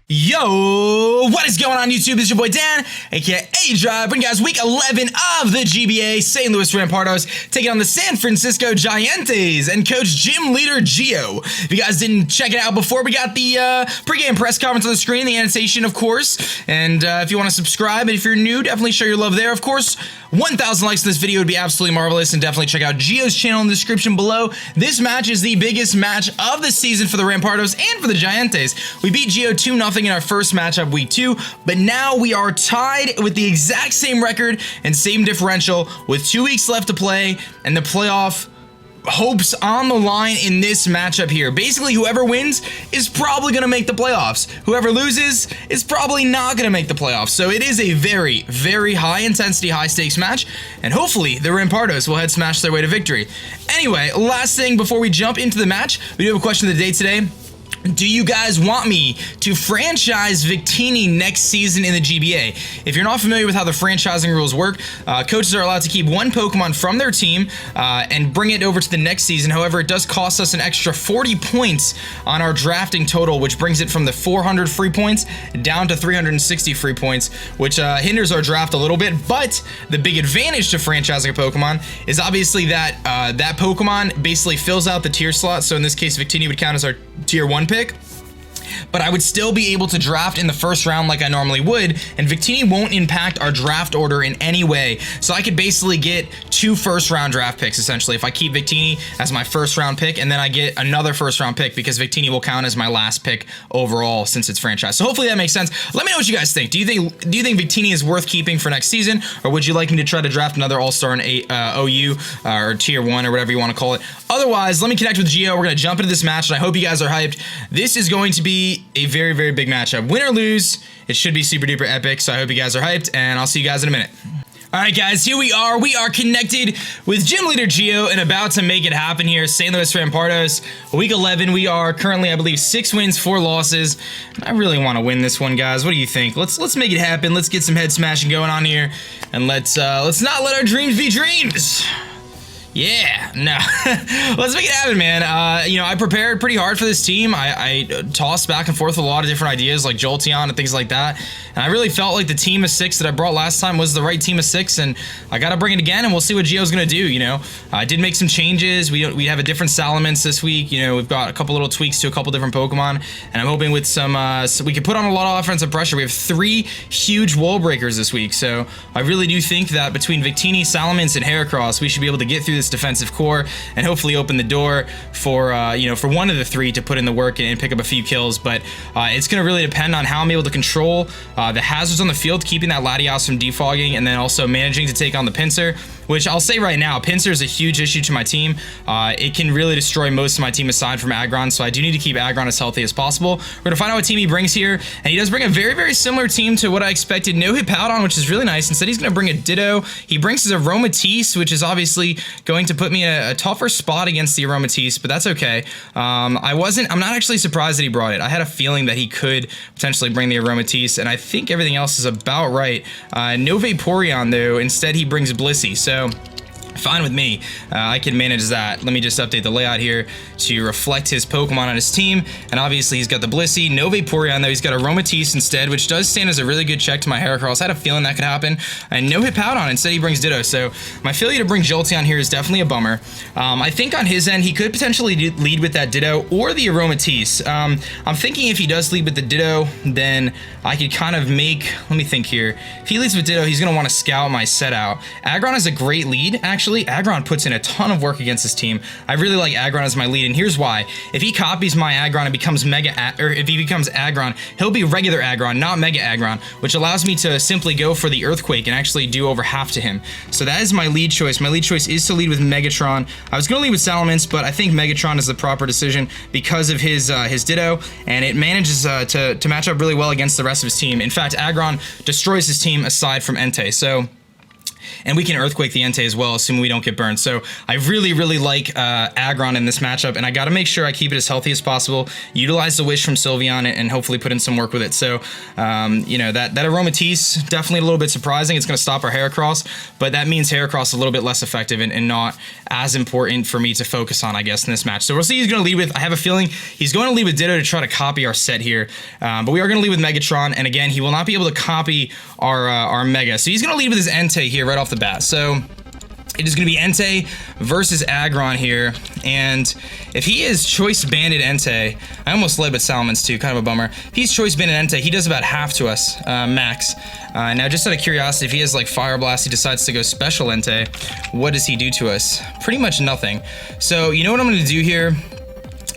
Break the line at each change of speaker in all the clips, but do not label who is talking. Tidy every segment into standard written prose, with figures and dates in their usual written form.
Yo, what is going on YouTube? This is your boy Dan, aka aDrive, and guys, week 11 of the GBA St. Louis Rampardos taking on the San Francisco GiEnteis and Coach Gym Leader Geo. If you guys didn't check it out before, we got the pregame press conference on the screen, the annotation, of course, and if you want to subscribe, and if you're new, definitely show your love there. Of course, 1,000 likes on this video would be absolutely marvelous, and definitely check out Geo's channel in the description below. This match is the biggest match of the season for the Rampardos and for the GiEnteis. We beat Geo 2-0 in our first matchup week 2, but now we are tied with the exact same record and same differential with 2 weeks left to play and the playoff hopes on the line in this matchup here. Basically, whoever wins is probably going to make the playoffs. Whoever loses is probably not going to make the playoffs. So it is a very, very high intensity, high stakes match, and hopefully the Rampardos will head smash their way to victory. Anyway, last thing before we jump into the match, we do have a question of the day today. Do you guys want me to franchise Victini next season in the GBA? If you're not familiar with how the franchising rules work, coaches are allowed to keep one Pokemon from their team and bring it over to the next season. However, it does cost us an extra 40 points on our drafting total, which brings it from the 400 free points down to 360 free points, which hinders our draft a little bit. But the big advantage to franchising a Pokemon is obviously that that Pokemon basically fills out the tier slot. So in this case, Victini would count as our tier 1 pick. But I would still be able to draft in the first round like I normally would, and Victini won't impact our draft order in any way. So I could basically get 2 first-round draft picks, essentially, if I keep Victini as my first-round pick, and then I get another first-round pick because Victini will count as my last pick overall since it's franchised. So hopefully that makes sense. Let me know what you guys think. Do you think Victini is worth keeping for next season, or would you like me to try to draft another All-Star in OU or Tier 1 or whatever you want to call it? Otherwise, let me connect with Geo. We're going to jump into this match, and I hope you guys are hyped. This is going to be a very, very big matchup. Win or lose, it should be super duper epic, so I hope you guys are hyped, and I'll see you guys in a minute. Alright guys, here we are connected with Gym Leader Geo and about to make it happen here. St. Louis Rampardos, week 11, we are currently, I believe, 6 wins, 4 losses. I really want to win this one, guys. What do you think? Let's make it happen. Let's get some head smashing going on here, and let's not let our dreams be dreams. Yeah, no. Let's make it happen, man. You know, I prepared pretty hard for this team. I tossed back and forth with a lot of different ideas like Jolteon and things like that. And I really felt like the team of 6 that I brought last time was the right team of 6, and I gotta bring it again, and we'll see what Geo's gonna do, you know. I did make some changes. We have a different Salamence this week. You know, we've got a couple little tweaks to a couple different Pokemon, and I'm hoping with some, so we can put on a lot of offensive pressure. We have 3 huge wall breakers this week, so I really do think that between Victini, Salamence, and Heracross, we should be able to get through this defensive core and hopefully open the door for you know, for one of the 3 to put in the work and pick up a few kills. But it's going to really depend on how I'm able to control the hazards on the field, keeping that Latios from defogging, and then also managing to take on the Pinsir, which I'll say right now, Pinsir is a huge issue to my team. It can really destroy most of my team aside from Aggron, so I do need to keep Aggron as healthy as possible. We're going to find out what team he brings here, and he does bring a very, very similar team to what I expected. No Hippowdon, which is really nice. Instead, he's going to bring a Ditto. He brings his Aromatisse, which is obviously going to put me in a tougher spot against the Aromatisse, but that's okay. I'm not actually surprised that he brought it. I had a feeling that he could potentially bring the Aromatisse, and I think everything else is about right. No Vaporeon, though. Instead, he brings Blissey, so fine with me. I can manage that. Let me just update the layout here to reflect his Pokemon on his team. And obviously he's got the Blissey, no Vaporeon though. He's got Aromatisse instead, which does stand as a really good check to my Heracross. I had a feeling that could happen. And no Hippowdon. Instead he brings Ditto. So my failure to bring Jolteon here is definitely a bummer. I think on his end he could potentially lead with that Ditto or the Aromatisse. I'm thinking if he does lead with the Ditto, then I could kind of make, let me think here. If he leads with Ditto, he's going to want to scout my set out. Aggron is a great lead, actually. Aggron puts in a ton of work against his team. I really like Aggron as my lead, and here's why. If he copies my Aggron and becomes if he becomes Aggron, he'll be regular Aggron, not Mega Aggron, which allows me to simply go for the Earthquake and actually do over half to him. So that is my lead choice. My lead choice is to lead with Megatron. I was going to lead with Salamence, but I think Megatron is the proper decision because of his Ditto, and it manages to match up really well against the rest of his team. In fact, Aggron destroys his team aside from Entei. So And we can Earthquake the Entei as well, assuming we don't get burned. So I really, really like Aggron in this matchup, and I got to make sure I keep it as healthy as possible, utilize the Wish from Sylveon, and hopefully put in some work with it. So, you know, that Aromatisse, definitely a little bit surprising. It's going to stop our Heracross, but that means Heracross is a little bit less effective and not as important for me to focus on, I guess, in this match. So we'll see he's going to lead with, I have a feeling he's going to lead with Ditto to try to copy our set here, but we are going to lead with Megatron, and again, he will not be able to copy our Mega. So he's going to lead with his Entei here right off the bat. So it is going to be Entei versus Aggron here, and if he is Choice Banded Entei, I almost led with Salamence too, kind of a bummer. If he's Choice Banded Entei, he does about half to us, max. Now, just out of curiosity, if he has like Fire Blast, he decides to go Special Entei, what does he do to us? Pretty much nothing. So, you know what I'm going to do here?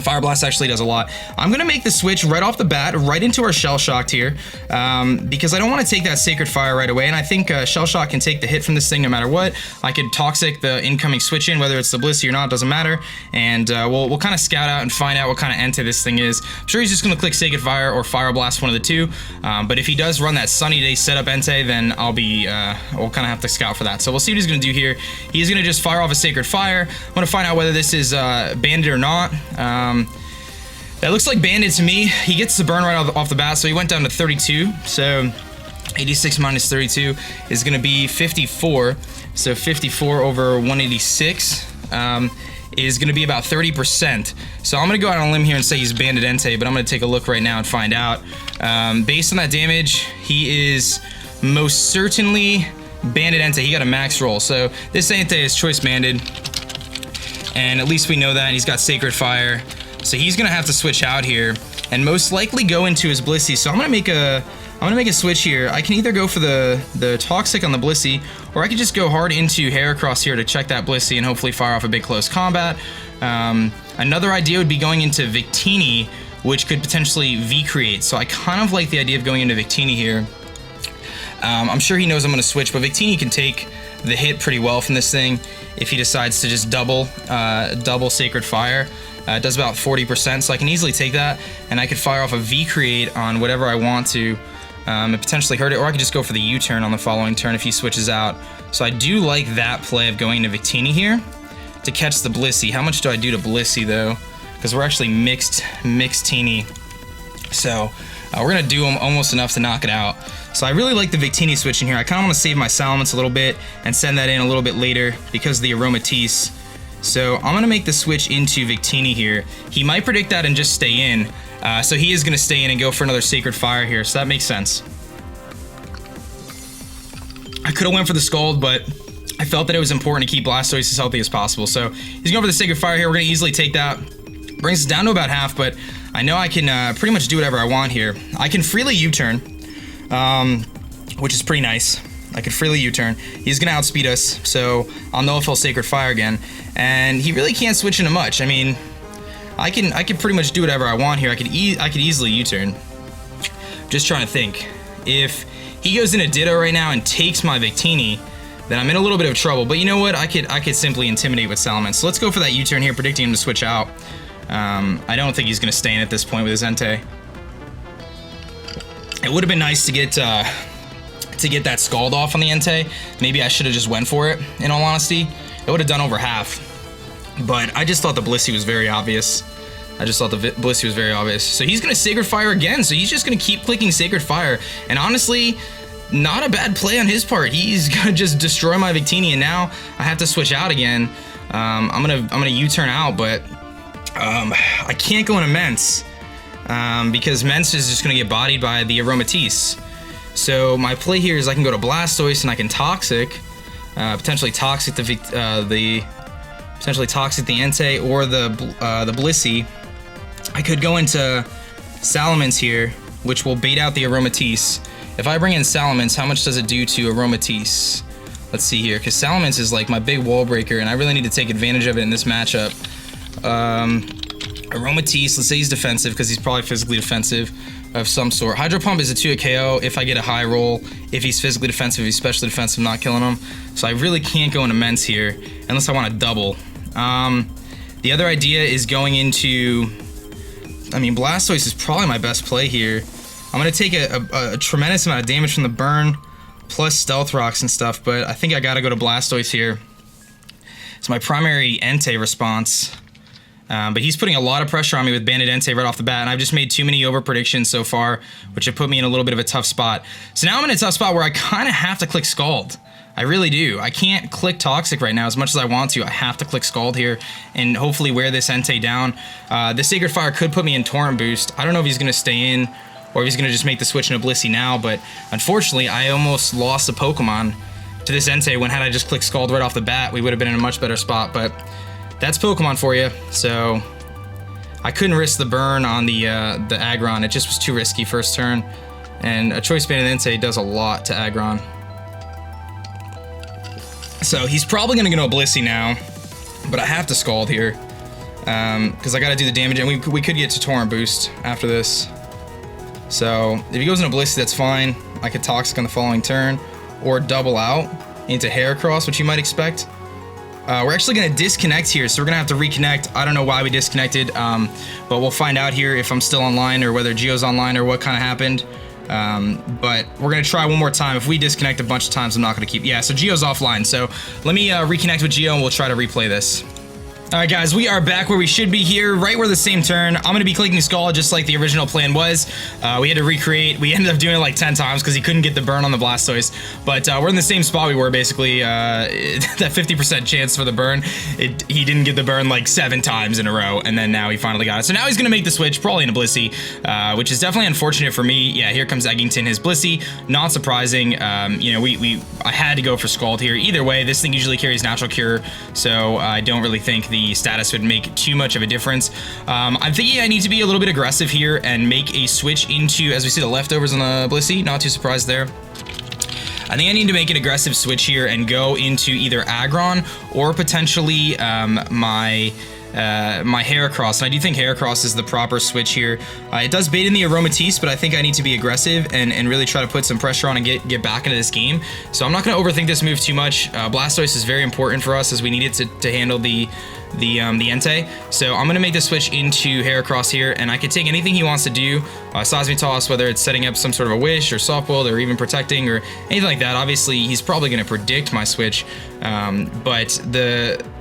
Fire Blast actually does a lot. I'm going to make the switch right off the bat, right into our Shell Shocked here, because I don't want to take that Sacred Fire right away, and I think Shell Shock can take the hit from this thing no matter what. I could Toxic the incoming switch in, whether it's the Blissey or not, doesn't matter, and we'll kind of scout out and find out what kind of Entei this thing is. I'm sure he's just going to click Sacred Fire or Fire Blast, one of the two, but if he does run that Sunny Day setup Entei, then we'll kind of have to scout for that. So we'll see what he's going to do here. He's going to just fire off a Sacred Fire. I want to find out whether this is banded or not. That looks like banded to me. He gets the burn right off the bat, so he went down to 32. So 86 minus 32 is going to be 54. So 54 over 186 is going to be about 30%. So I'm going to go out on a limb here and say he's banded Entei, but I'm going to take a look right now and find out. Based on that damage, he is most certainly banded Entei. He got a max roll. So this Entei is choice banded, and at least we know that. He's got Sacred Fire. So he's gonna have to switch out here and most likely go into his Blissey. So I'm gonna make a switch here. I can either go for the Toxic on the Blissey, or I could just go hard into Heracross here to check that Blissey and hopefully fire off a big close combat. Another idea would be going into Victini, which could potentially V-create. So I kind of like the idea of going into Victini here. I'm sure he knows I'm gonna switch, but Victini can take the hit pretty well from this thing if he decides to just double Sacred Fire. It does about 40%, so I can easily take that, and I could fire off a V-create on whatever I want to and potentially hurt it, or I could just go for the U-turn on the following turn if he switches out. So I do like that play of going to Victini here to catch the Blissey. How much do I do to Blissey, though? Because we're actually mixed teeny. So we're going to do almost enough to knock it out. So I really like the Victini switch in here. I kind of want to save my Salamence a little bit and send that in a little bit later because of the Aromatisse. So I'm going to make the switch into Victini here. He might predict that and just stay in. So he is going to stay in and go for another Sacred Fire here. So that makes sense. I could have went for the Scald, but I felt that it was important to keep Blastoise as healthy as possible. So he's going for the Sacred Fire here. We're going to easily take that. Brings us down to about half, but I know I can pretty much do whatever I want here. I can freely U-turn, which is pretty nice. I could freely U-turn. He's going to outspeed us, so I'll know if he'll Sacred Fire again. And he really can't switch into much. I mean, I can pretty much do whatever I want here. I could easily U-turn. Just trying to think. If he goes into Ditto right now and takes my Victini, then I'm in a little bit of trouble. But you know what? I could simply Intimidate with Salamence. So let's go for that U-turn here, predicting him to switch out. I don't think he's going to stay in at this point with his Entei. It would have been nice to get that Scald off on the Entei. Maybe I should have just went for it, in all honesty. It would have done over half. But I just thought the Blissey was very obvious. So he's going to Sacred Fire again. So he's just going to keep clicking Sacred Fire. And honestly, not a bad play on his part. He's going to just destroy my Victini. And now I have to switch out again. I'm gonna U-turn out, but I can't go into Mence. Because Mence is just going to get bodied by the Aromatisse. So my play here is I can go to Blastoise and I can Toxic. Potentially Toxic the Entei or the Blissey. I could go into Salamence here, which will bait out the Aromatisse. If I bring in Salamence, how much does it do to Aromatisse? Let's see here, because Salamence is like my big wall breaker, and I really need to take advantage of it in this matchup. Aromatisse, let's say he's defensive, because he's probably physically defensive of some sort. Hydro Pump is a 2 KO if I get a high roll. If he's physically defensive, if he's specially defensive, I'm not killing him. So I really can't go into Mence here, unless I want to double. The other idea is going into... I mean, Blastoise is probably my best play here. I'm going to take a tremendous amount of damage from the burn, plus Stealth Rocks and stuff, but I think I gotta go to Blastoise here. It's my primary Entei response. But he's putting a lot of pressure on me with Banded Entei right off the bat, and I've just made too many over predictions so far, which have put me in a little bit of a tough spot. So now I'm in a tough spot where I kind of have to click Scald. I really do. I can't click Toxic right now as much as I want to. I have to click Scald here and hopefully wear this Entei down. The Sacred Fire could put me in Torrent Boost. I don't know if he's going to stay in or if he's going to just make the switch into Blissey now, but unfortunately I almost lost a Pokemon to this Entei when had I just clicked Scald right off the bat, we would have been in a much better spot, but that's Pokemon for you. So I couldn't risk the burn on the Aggron. It just was too risky first turn, and a Choice Banded Entei does a lot to Aggron. So he's probably going to go to Blissey now, but I have to Scald here because I got to do the damage, and we could get to Torrent Boost after this. So if he goes into Blissey, that's fine. I could Toxic on the following turn or double out into Heracross, which you might expect. We're actually going to disconnect here, so we're going to have to reconnect. I don't know why we disconnected, but we'll find out here if I'm still online or whether Geo's online or what kind of happened. But we're going to try one more time. If we disconnect a bunch of times, I'm not going to keep... Yeah, so Geo's offline. So let me reconnect with Geo and we'll try to replay this. Alright guys, we are back where we should be here, right where the same turn. I'm going to be clicking Scald just like the original plan was. We had to recreate. We ended up doing it like 10 times because he couldn't get the burn on the Blastoise. But we're in the same spot we were basically. That 50% chance for the burn, he didn't get the burn like 7 times in a row, and then now he finally got it. So now he's going to make the switch, probably into Blissey, which is definitely unfortunate for me. Yeah, here comes Eggington, his Blissey. Not surprising. You know, I had to go for Scald here. Either way, this thing usually carries Natural Cure, so I don't really think the status would make too much of a difference. I'm thinking I need to be a little bit aggressive here and make a switch into, as we see the leftovers on the Blissey, not too surprised there. I think I need to make an aggressive switch here and go into either Aggron or potentially my Heracross, and I do think Heracross is the proper switch here. It does bait in the Aromatisse, but I think I need to be aggressive and really try to put some pressure on and get back into this game. So I'm not going to overthink this move too much. Blastoise is very important for us as we need it to handle the Entei. So I'm going to make the switch into Heracross here, and I can take anything he wants to do. Seismitoss, whether it's setting up some sort of a Wish or Soft Boiled or even protecting or anything like that. Obviously, he's probably going to predict my switch, but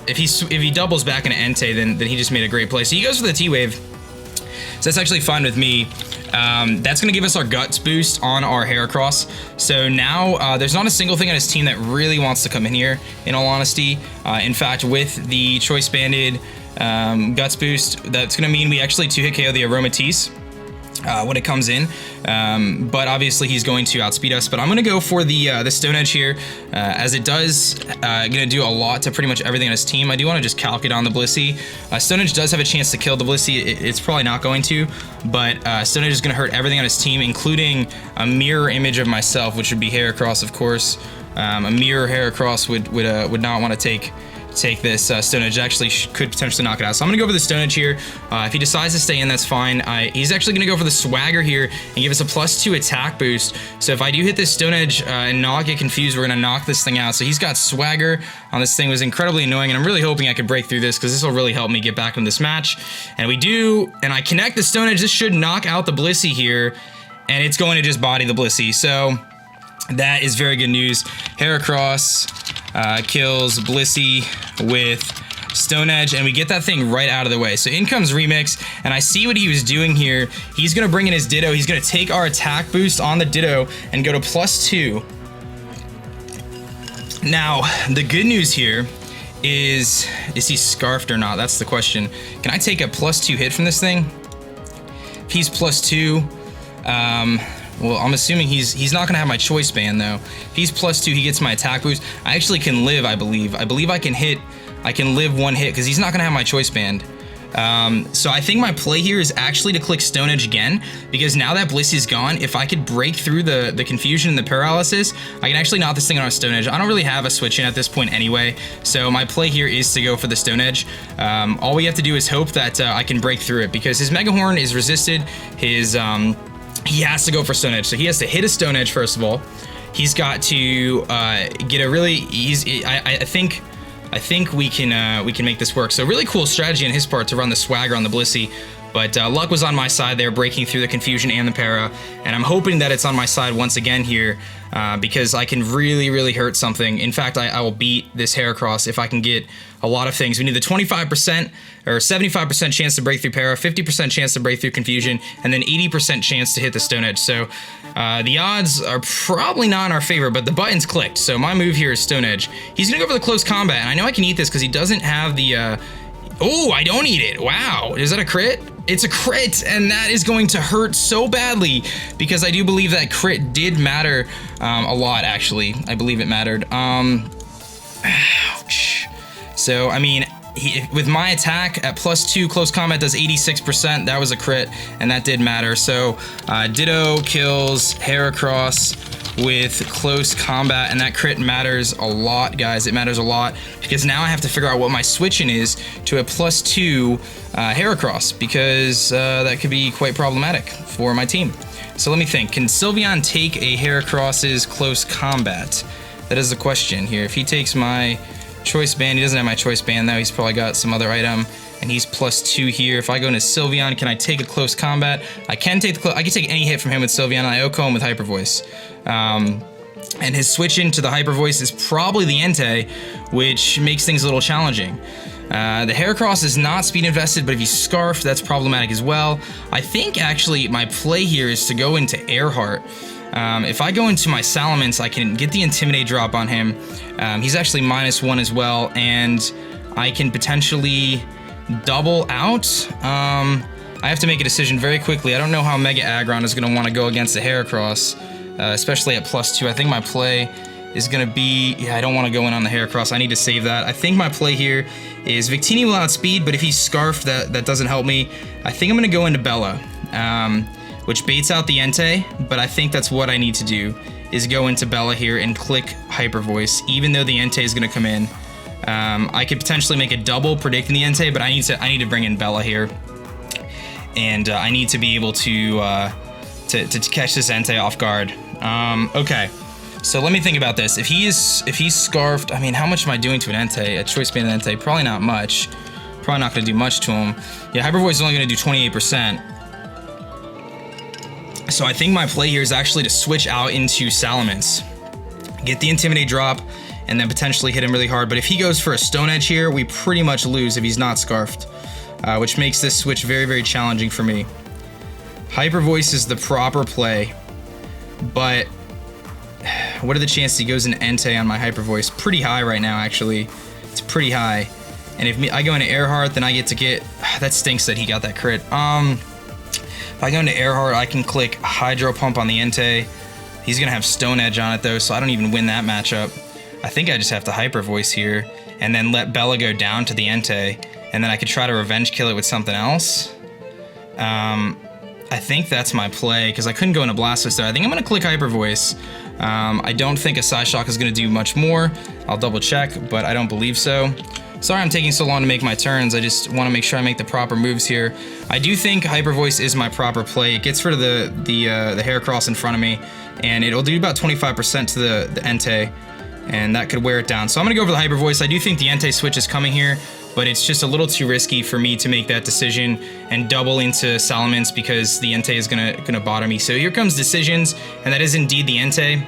if he doubles back into Entei, then he just made a great play. So he goes for the T-Wave. So that's actually fine with me. That's going to give us our Guts boost on our Heracross. So now there's not a single thing on his team that really wants to come in here, in all honesty. In fact, with the Choice Banded Guts boost, that's going to mean we actually 2-hit KO the Aromatisse when it comes in, but obviously he's going to outspeed us. But I'm going to go for the Stone Edge here, as it does going to do a lot to pretty much everything on his team. I do want to just calc it on the Blissey. Stone Edge does have a chance to kill the Blissey. It's probably not going to, but Stone Edge is going to hurt everything on his team, including a mirror image of myself, which would be Heracross, of course. A mirror Heracross would not want to take this Stone Edge. Actually could potentially knock it out. So I'm going to go for the Stone Edge here. If he decides to stay in, that's fine. He's actually going to go for the Swagger here and give us a +2 attack boost. So if I do hit this Stone Edge and not get confused, we're going to knock this thing out. So he's got Swagger on this thing. It was incredibly annoying, and I'm really hoping I could break through this because this will really help me get back in this match. And we do, and I connect the Stone Edge. This should knock out the Blissey here, and it's going to just body the Blissey. So that is very good news. Heracross kills Blissey with Stone Edge, and we get that thing right out of the way. So in comes Remix, and I see what he was doing here. He's going to bring in his Ditto. He's going to take our attack boost on the Ditto and go to +2. Now, the good news here is he scarfed or not? That's the question. Can I take a +2 hit from this thing? If he's +2, well, I'm assuming he's not gonna have my Choice Band though. If he's +2, he gets my attack boost. I actually can live, I believe. I believe I can live one hit because he's not gonna have my Choice Band. So I think my play here is actually to click Stone Edge again, because now that Blissey's gone, if I could break through the confusion and the paralysis, I can actually knock this thing on a Stone Edge. I don't really have a switch in at this point anyway, so my play here is to go for the Stone Edge. All we have to do is hope that I can break through it, because his Mega Horn is resisted. He has to go for Stone Edge, so he has to hit a Stone Edge first of all. He's got to get a really easy. I think we can make this work. So really cool strategy on his part to run the Swagger on the Blissey, But luck was on my side there, breaking through the confusion and the para, and I'm hoping that it's on my side once again here, because I can really hurt something. In fact, I will beat this Heracross if I can get a lot of things. We need the 25% or 75% chance to break through para, 50% chance to break through confusion, and then 80% chance to hit the Stone Edge. So the odds are probably not in our favor, but the button's clicked. So my move here is Stone Edge. He's gonna go for the close combat, and I know I can eat this because he doesn't have the, oh, I don't eat it. Wow, is that a crit? It's a crit, and that is going to hurt so badly because I do believe that crit did matter a lot, actually. I believe it mattered. Ouch. So, I mean, with my attack at +2, close combat does 86%. That was a crit, and that did matter. So, Ditto kills Heracross with close combat, and that crit matters a lot, guys. It matters a lot because now I have to figure out what my switch-in is to a +2 Heracross, because that could be quite problematic for my team. So let me think. Can Sylveon take a Heracross's close combat? That is the question here. If he takes my choice band, he doesn't have my choice band though. He's probably got some other item, and he's +2 here. If I go into Sylveon, can I take a close combat? I can take I can take any hit from him with Sylveon. I OHKO him with Hyper Voice. And his switch into the Hyper Voice is probably the Entei, which makes things a little challenging. The Heracross is not speed invested, but if he's Scarfed, that's problematic as well. I think actually my play here is to go into Earhart. If I go into my Salamence, I can get the Intimidate drop on him. He's actually -1 as well, and I can potentially double out. I have to make a decision very quickly. I don't know how Mega Aggron is going to want to go against the Heracross, especially at +2. I think my play is going to be, yeah, I don't want to go in on the Heracross. I need to save that. I think my play here is Victini will outspeed, but if he's Scarfed, that doesn't help me. I think I'm going to go into Bella, which baits out the Entei, but I think that's what I need to do, is go into Bella here and click Hyper Voice, even though the Entei is going to come in. I could potentially make a double predicting the Entei, but I need to bring in Bella here, and I need to be able to catch this Entei off guard. Okay, so let me think about this. If he's Scarfed, I mean, how much am I doing to an Entei? A choice band Entei, probably not much. Probably not going to do much to him. Yeah, Hyper Voice is only going to do 28%. So I think my play here is actually to switch out into Salamence, get the Intimidate drop, and then potentially hit him really hard. But if he goes for a Stone Edge here, we pretty much lose if he's not Scarfed, which makes this switch very challenging for me. Hyper Voice is the proper play, but what are the chances he goes into Entei on my Hyper Voice? Pretty high right now, actually. It's pretty high. And if I go into Earhart, then I get to get... That stinks that he got that crit. If I go into Earhart, I can click Hydro Pump on the Entei. He's going to have Stone Edge on it, though, so I don't even win that matchup. I think I just have to Hyper Voice here, and then let Bella go down to the Entei, and then I could try to Revenge Kill it with something else. I think that's my play, because I couldn't go into Blastoise there. I think I'm going to click Hyper Voice. I don't think a Psyshock is going to do much more. I'll double check, but I don't believe so. Sorry I'm taking so long to make my turns. I just want to make sure I make the proper moves here. I do think Hyper Voice is my proper play. It gets rid of the Heracross in front of me, and it'll do about 25% to the Entei, and that could wear it down. So I'm going to go for the Hyper Voice. I do think the Entei switch is coming here, but it's just a little too risky for me to make that decision and double into Salamence because the Entei is gonna bother me. So here comes Decisions, and that is indeed the Entei.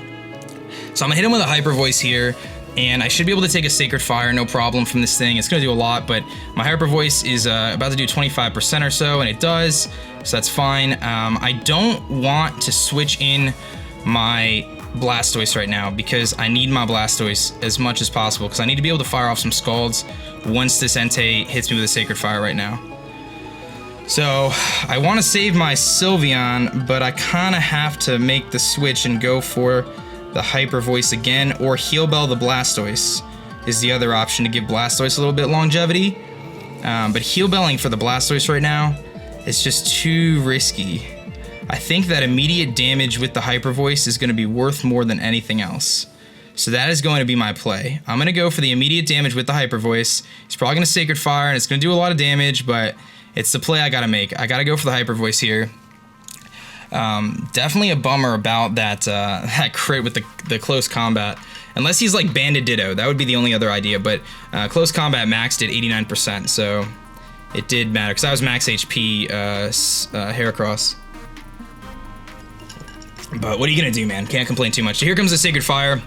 So I'm gonna hit him with a Hyper Voice here, and I should be able to take a Sacred Fire, no problem from this thing. It's gonna do a lot, but my Hyper Voice is about to do 25% or so, and it does, so that's fine. I don't want to switch in my Blastoise right now because I need my Blastoise as much as possible because I need to be able to fire off some Scalds once this Entei hits me with a Sacred Fire right now. So I want to save my Sylveon, but I kind of have to make the switch and go for the Hyper Voice again, or Heal Bell the Blastoise is the other option to give Blastoise a little bit longevity. But Heal Belling for the Blastoise right now is just too risky. I think that immediate damage with the Hyper Voice is going to be worth more than anything else. So that is going to be my play. I'm going to go for the immediate damage with the Hyper Voice. He's probably going to Sacred Fire, and it's going to do a lot of damage, but it's the play I got to make. I got to go for the Hyper Voice here. Definitely a bummer about that that crit with the close combat. Unless he's like Banded Ditto, that would be the only other idea, but close combat maxed at 89%, so it did matter because I was max HP Heracross. But what are you gonna do, man? Can't complain too much. So here comes the Sacred Fire.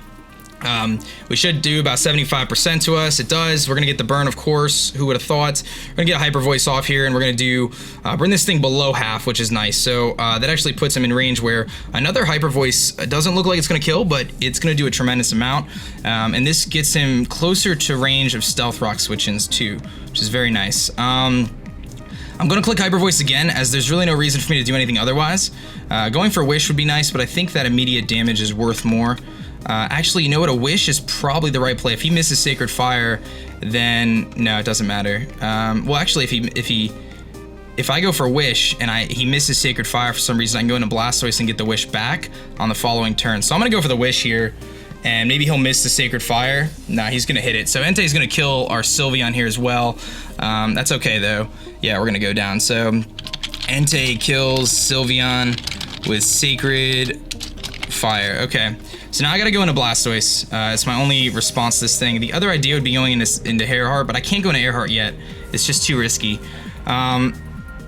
We should do about 75% to us. It does. We're gonna get the burn, of course. Who would have thought? We're gonna get a Hyper Voice off here, and we're gonna do bring this thing below half, which is nice. So that actually puts him in range where another Hyper Voice doesn't look like it's gonna kill, but it's gonna do a tremendous amount. And this gets him closer to range of Stealth Rock switch-ins too, which is very nice. I'm gonna click Hyper Voice again, as there's really no reason for me to do anything otherwise. Going for Wish would be nice, but I think that immediate damage is worth more. Actually, you know what? A Wish is probably the right play. If he misses Sacred Fire, then no, it doesn't matter. Well, actually, if I go for Wish and he misses Sacred Fire for some reason, I can go into Blastoise and get the Wish back on the following turn. So I'm gonna go for the Wish here, and maybe he'll miss the Sacred Fire. Nah, he's gonna hit it. So Entei's gonna kill our Sylveon here as well. That's okay though. Yeah, we're gonna go down. So Entei kills Sylveon with Sacred Fire. Okay, so now I gotta go into Blastoise. It's my only response to this thing. The other idea would be going into Hairheart, but I can't go into Hairheart yet. It's just too risky.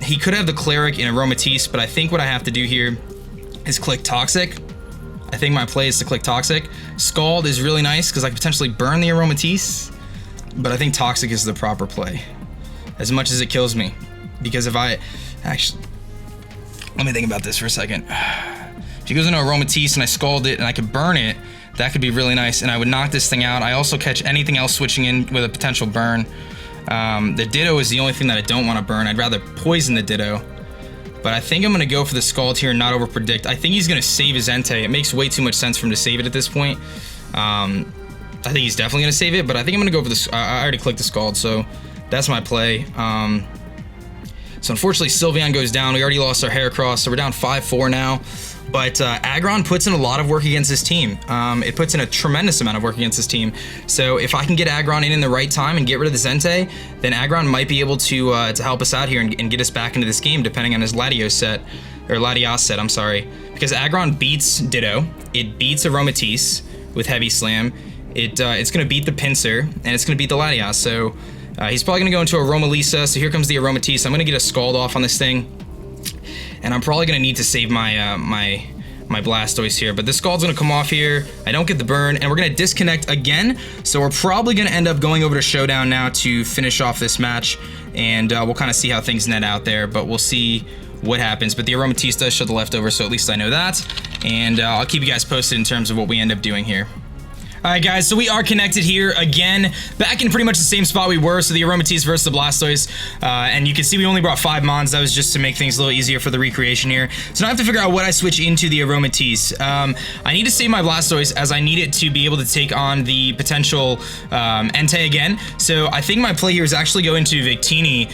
He could have the Cleric in Aromatisse, but I think what I have to do here is click Toxic. I think my play is to click Toxic. Scald is really nice because I could potentially burn the Aromatisse, but I think Toxic is the proper play, as much as it kills me. Because if I actually, let me think about this for a second. If he goes into Aromatisse and I Scald it and I could burn it, that could be really nice, and I would knock this thing out. I also catch anything else switching in with a potential burn. The Ditto is the only thing that I don't want to burn. I'd rather poison the Ditto. But I think I'm going to go for the Scald here and not overpredict. I think he's going to save his Entei. It makes way too much sense for him to save it at this point. I think he's definitely going to save it, but I think I'm going to go for the... I already clicked the Scald, so that's my play. So unfortunately, Sylveon goes down. We already lost our Heracross, so we're down 5-4 now. But Aggron puts in a lot of work against his team. It puts in a tremendous amount of work against his team. So if I can get Aggron in the right time and get rid of this Entei, then Aggron might be able to help us out here and get us back into this game, depending on his Latios set, or Latios set, I'm sorry. Because Aggron beats Ditto, it beats Aromatisse with Heavy Slam, it's going to beat the Pinsir, and it's going to beat the Latios. So he's probably going to go into Aromalisa, so here comes the Aromatisse. I'm going to get a Scald off on this thing. And I'm probably going to need to save my my Blastoise here, but the Scald's going to come off here. I don't get the burn, and we're going to disconnect again, so we're probably going to end up going over to Showdown now to finish off this match, and we'll kind of see how things net out there, but we'll see what happens. But the Aromatisse does show the leftover, so at least I know that, and I'll keep you guys posted in terms of what we end up doing here. Alright guys, so we are connected here again, back in pretty much the same spot we were, so the Aromatisse versus the Blastoise, and you can see we only brought 5 Mons. That was just to make things a little easier for the recreation here. So now I have to figure out what I switch into the Aromatisse. I need to save my Blastoise, as I need it to be able to take on the potential Entei again. So I think my play here is actually go into Victini,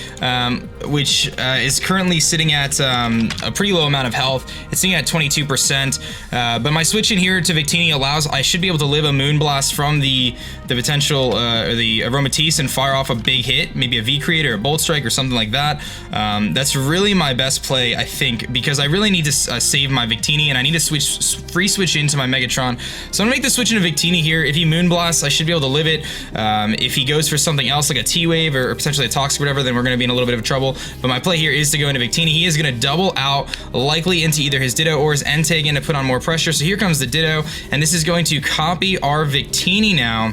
which is currently sitting at a pretty low amount of health. It's sitting at 22%, but my switch in here to Victini allows, I should be able to live a Moon Blast from the potential the Aromatisse and fire off a big hit, maybe a V-Create or a Bolt Strike or something like that. That's really my best play, I think, because I really need to save my Victini, and I need to free switch into my Megatron. So I'm gonna make the switch into Victini here. If he Moon Blasts, I should be able to live it. If he goes for something else like a T-Wave or potentially a Toxic or whatever, then we're gonna be in a little bit of trouble. But my play here is to go into Victini. He is gonna double out, likely into either his Ditto or his Entei again to put on more pressure. So here comes the Ditto, and this is going to copy our Victini now,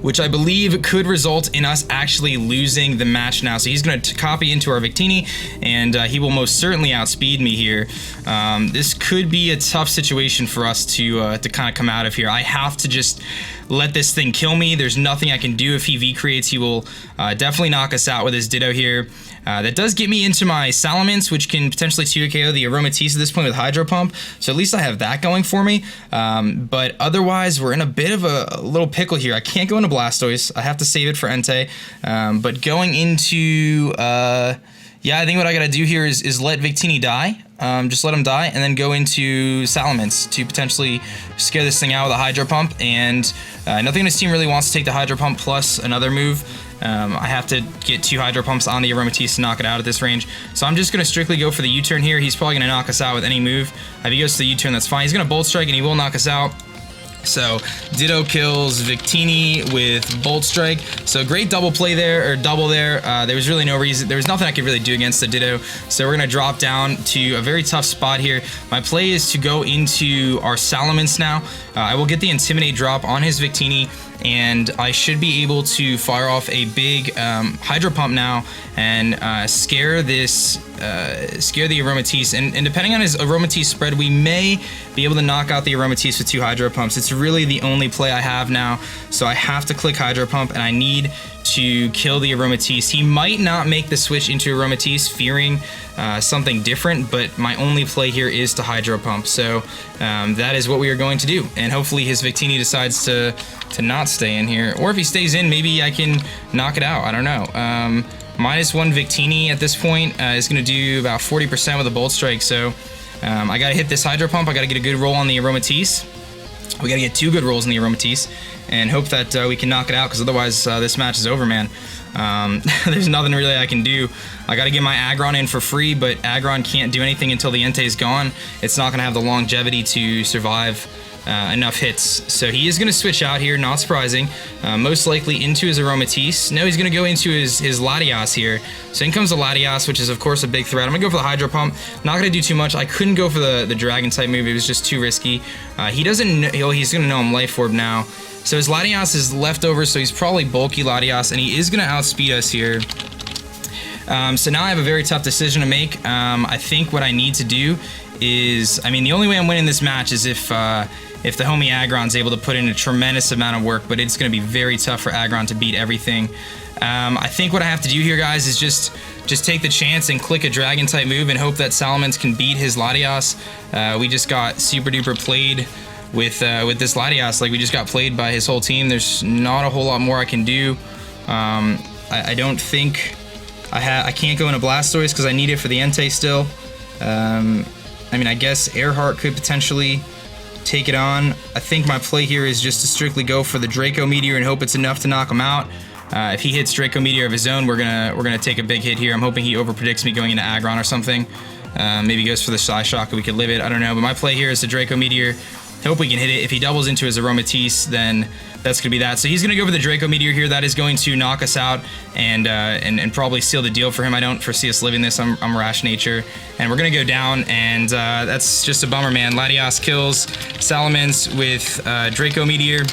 which I believe could result in us actually losing the match now. So he's going to copy into our Victini, and he will most certainly outspeed me here. This could be a tough situation for us to kind of come out of here. I have to just let this thing kill me. There's nothing I can do. If he V-Creates, he will definitely knock us out with his Ditto here. That does get me into my Salamence, which can potentially 2KO the Aromatisse at this point with Hydro Pump, so at least I have that going for me. But otherwise, we're in a bit of a little pickle here. I can't go into Blastoise. I have to save it for Entei. But going into... yeah, I think what I gotta do here is let Victini die. Just let him die, and then go into Salamence to potentially scare this thing out with a Hydro Pump. And nothing in his team really wants to take the Hydro Pump plus another move. I have to get 2 Hydro Pumps on the Aromatisse to knock it out at this range. So I'm just going to strictly go for the U-turn here. He's probably going to knock us out with any move. If he goes to the U-turn, that's fine. He's going to Bolt Strike, and he will knock us out. So Ditto kills Victini with Bolt Strike. So great double play there, or double there. There was really no reason, there was nothing I could really do against the Ditto. So we're gonna drop down to a very tough spot here. My play is to go into our Salamence now. I will get the Intimidate drop on his Victini, and I should be able to fire off a big Hydro Pump now and scare the Aromatisse. And depending on his Aromatisse spread, we may be able to knock out the Aromatisse with 2 Hydro Pumps. It's really the only play I have now, so I have to click Hydro Pump, and I need to kill the Aromatisse. He might not make the switch into Aromatisse, fearing something different, but my only play here is to Hydro Pump. So that is what we are going to do, and hopefully his Victini decides to not stay in here, or if he stays in, maybe I can knock it out. I don't know. -1 Victini at this point is going to do about 40% with a Bolt Strike, so I got to hit this Hydro Pump. I got to get a good roll on the Aromatisse. We got to get 2 good rolls in the Aromatisse and hope that we can knock it out, because otherwise this match is over, man. There's nothing really I can do. I got to get my Aggron in for free, but Aggron can't do anything until the Entei is gone. It's not going to have the longevity to survive enough hits. So he is going to switch out here, not surprising. Most likely into his Aromatisse. No, he's going to go into his Latios here. So in comes the Latios, which is of course a big threat. I'm going to go for the Hydro Pump. Not going to do too much. I couldn't go for the Dragon type move. It was just too risky. He doesn't know, he's going to know I'm Life Orb now. So his Latios is left over, so he's probably bulky Latios, and he is going to outspeed us here. So now I have a very tough decision to make. I think what I need to do is, I mean, the only way I'm winning this match is if the homie Aggron's able to put in a tremendous amount of work, but it's going to be very tough for Aggron to beat everything. I think what I have to do here, guys, is just take the chance and click a Dragon type move and hope that Salamence can beat his Latios. We just got super duper played with this Latios. Like, we just got played by his whole team. There's not a whole lot more I can do. I don't think I can't go into Blastoise because I need it for the Entei still. I mean, I guess Earhart could potentially take it on. I think my play here is just to strictly go for the Draco Meteor and hope it's enough to knock him out. If he hits Draco Meteor of his own, we're gonna take a big hit here. I'm hoping he overpredicts me going into Aggron or something. Maybe goes for the Psyshock, we could live it. I don't know, but my play here is the Draco Meteor. Hope we can hit it. If he doubles into his Aromatisse, then that's gonna be that. So he's gonna go for the Draco Meteor here. That is going to knock us out and probably seal the deal for him. I don't foresee us living this. I'm Rash Nature, and we're gonna go down, and that's just a bummer, man. Latios kills Salamence with Draco Meteor,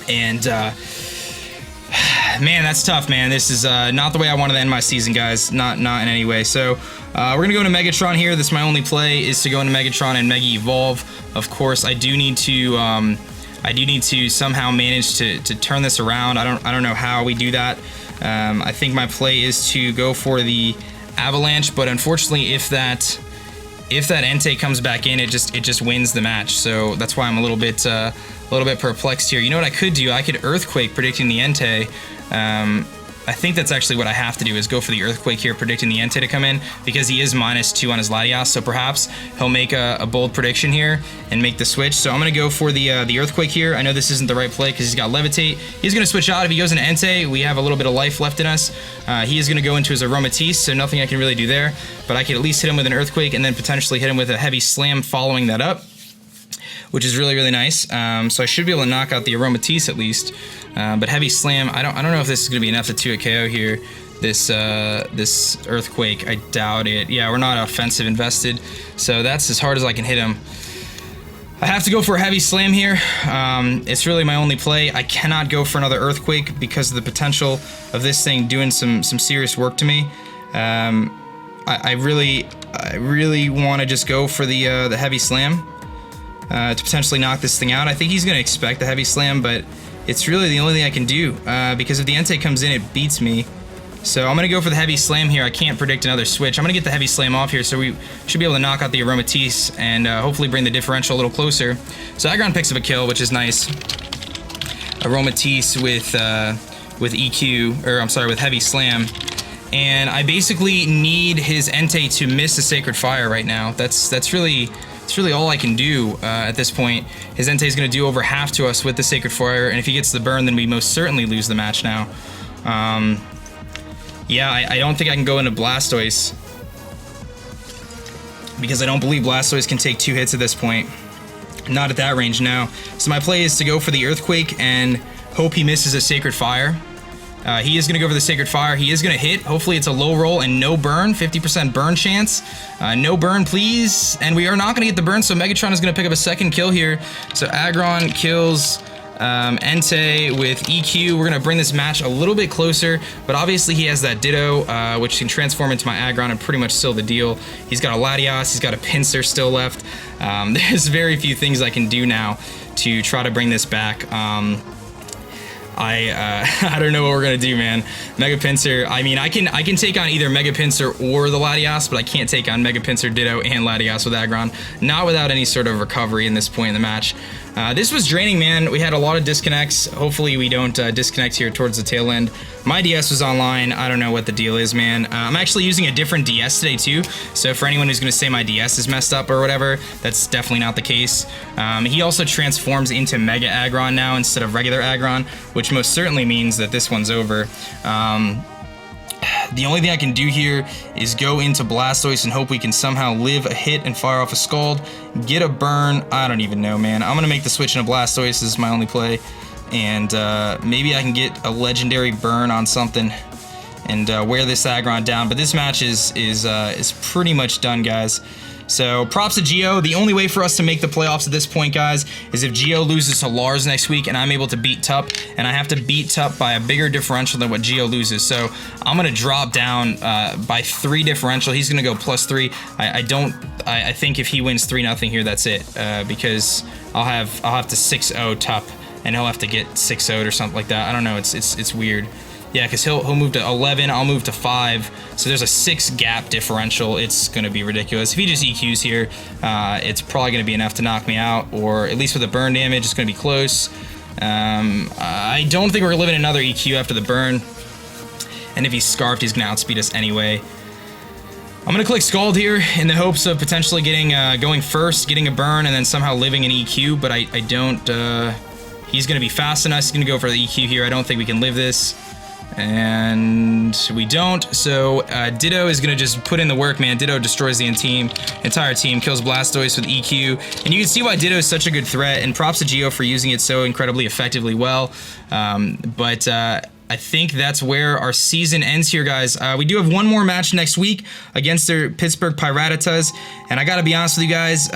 and man, that's tough, man. This is not the way I wanted to end my season, guys. Not in any way. So we're gonna go into Megatron here. This is my only play, is to go into Megatron and Mega Evolve. Of course, I do need to somehow manage to turn this around. I don't know how we do that. I think my play is to go for the Avalanche, but unfortunately, if that Entei comes back in, it just wins the match. So that's why I'm a little bit perplexed here. You know what I could do? I could Earthquake, predicting the Entei. I think that's actually what I have to do, is go for the Earthquake here, predicting the Entei to come in, because he is -2 on his Latios, so perhaps he'll make a bold prediction here and make the switch. So I'm going to go for the Earthquake here. I know this isn't the right play because he's got Levitate. He's going to switch out. If he goes into Entei, we have a little bit of life left in us. He is going to go into his Aromatisse, so nothing I can really do there, but I could at least hit him with an Earthquake and then potentially hit him with a Heavy Slam following that up, which is really, really nice. So I should be able to knock out the Aromatisse at least. But Heavy Slam, I don't know if this is going to be enough to 2-hit KO here. This Earthquake, I doubt it. Yeah, we're not offensive invested, so that's as hard as I can hit him. I have to go for a Heavy Slam here. It's really my only play. I cannot go for another Earthquake because of the potential of this thing doing some serious work to me. I really want to just go for the Heavy Slam to potentially knock this thing out. I think he's going to expect the Heavy Slam, but it's really the only thing I can do, because if the Entei comes in, it beats me. So I'm going to go for the Heavy Slam here. I can't predict another switch. I'm going to get the Heavy Slam off here, so we should be able to knock out the Aromatisse and hopefully bring the differential a little closer. So Aggron picks up a kill, which is nice. Aromatisse with EQ, or I'm sorry, with Heavy Slam. And I basically need his Entei to miss the Sacred Fire right now. That's really all I can do at this point. His Entei is going to do over half to us with the Sacred Fire, and if he gets the burn, then we most certainly lose the match now. Yeah, I don't think I can go into Blastoise, because I don't believe Blastoise can take 2 hits at this point. Not at that range now. So my play is to go for the Earthquake and hope he misses a Sacred Fire. He is going to go for the Sacred Fire. He is going to hit. Hopefully it's a low roll and no burn. 50% burn chance. No burn, please. And we are not going to get the burn, so Megatron is going to pick up a second kill here. So Aggron kills Entei with EQ. We're going to bring this match a little bit closer, but obviously he has that Ditto, which can transform into my Aggron and pretty much seal the deal. He's got a Latios. He's got a Pinsir still left. There's very few things I can do now to try to bring this back. I don't know what we're gonna do, man. Mega Pinsir. I mean, I can take on either Mega Pinsir or the Latios, but I can't take on Mega Pinsir, Ditto, and Latios with Aggron. Not without any sort of recovery in this point in the match. This was draining, man. We had a lot of disconnects. Hopefully we don't disconnect here towards the tail end. My DS was online. I don't know what the deal is, man. I'm actually using a different DS today too, so for anyone who's gonna say my DS is messed up or whatever, that's definitely not the case. He also transforms into Mega Aggron now instead of regular Aggron, which most certainly means that this one's over. The only thing I can do here is go into Blastoise and hope we can somehow live a hit and fire off a Scald, get a burn. I don't even know, man. I'm gonna make the switch into Blastoise. This is my only play, and maybe I can get a legendary burn on something and wear this Aggron down. But this match is pretty much done, guys. So props to Geo. The only way for us to make the playoffs at this point, guys, is if Geo loses to Lars next week and I'm able to beat Tup, and I have to beat Tup by a bigger differential than what Geo loses. So I'm gonna drop down by 3 differential. He's gonna go +3. I think if he wins 3-0 here, that's it, because I'll have to 6-0 Tup, and he'll have to get 6-0'd or something like that. I don't know. It's weird. Yeah, because he'll move to 11, I'll move to 5, so there's a 6 gap differential. It's going to be ridiculous. If he just EQs here, it's probably going to be enough to knock me out, or at least with the burn damage, it's going to be close. I don't think we're living another EQ after the burn, and if he's Scarfed, he's going to outspeed us anyway. I'm going to click Scald here in the hopes of potentially getting going first, getting a burn, and then somehow living an EQ, but I don't... he's going to be fast enough. He's going to go for the EQ here. I don't think we can live this. And we don't, so Ditto is going to just put in the work, man. Ditto destroys the entire team, kills Blastoise with EQ, and you can see why Ditto is such a good threat, and props to Geo for using it so incredibly effectively well. But I think that's where our season ends here, guys. We do have one more match next week against their Pittsburgh Piratas, and I gotta be honest with you guys,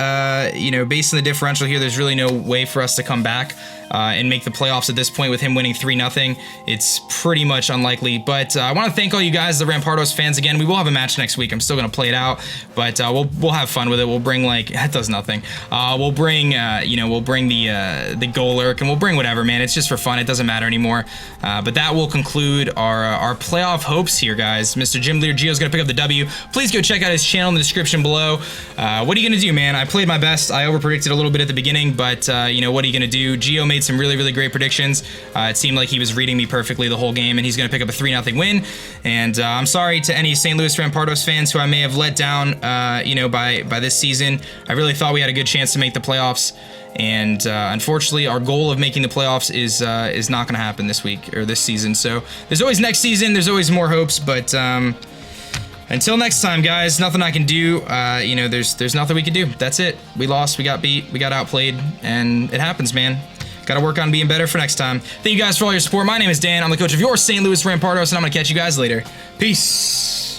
you know, based on the differential here, there's really no way for us to come back and make the playoffs at this point with him winning 3-0. It's pretty much unlikely, but I want to thank all you guys, the Rampardos fans, again. We will have a match next week. I'm still gonna play it out, but we'll have fun with it. We'll bring, like, that does nothing. We'll bring you know, we'll bring the Golurk, and we'll bring whatever, man. It's just for fun. It doesn't matter anymore. But that will conclude our playoff hopes here, guys. Mr. Gym Leader Geo is gonna pick up the W. Please go check out his channel in the description below. What are you gonna do, man? I played my best. I overpredicted a little bit at the beginning, but you know, what are you gonna do? Geo made some really, really great predictions. It seemed like he was reading me perfectly the whole game, and he's gonna pick up a 3-0 win. And I'm sorry to any St. Louis Rampardos fans who I may have let down, you know, by this season. I really thought we had a good chance to make the playoffs, and unfortunately, our goal of making the playoffs is not gonna happen this week or this season. So there's always next season. There's always more hopes, but until next time, guys, nothing I can do. You know, there's nothing we can do. That's it. We lost. We got beat. We got outplayed, and it happens, man. Got to work on being better for next time. Thank you guys for all your support. My name is Dan. I'm the coach of your St. Louis Rampardos, and I'm going to catch you guys later. Peace.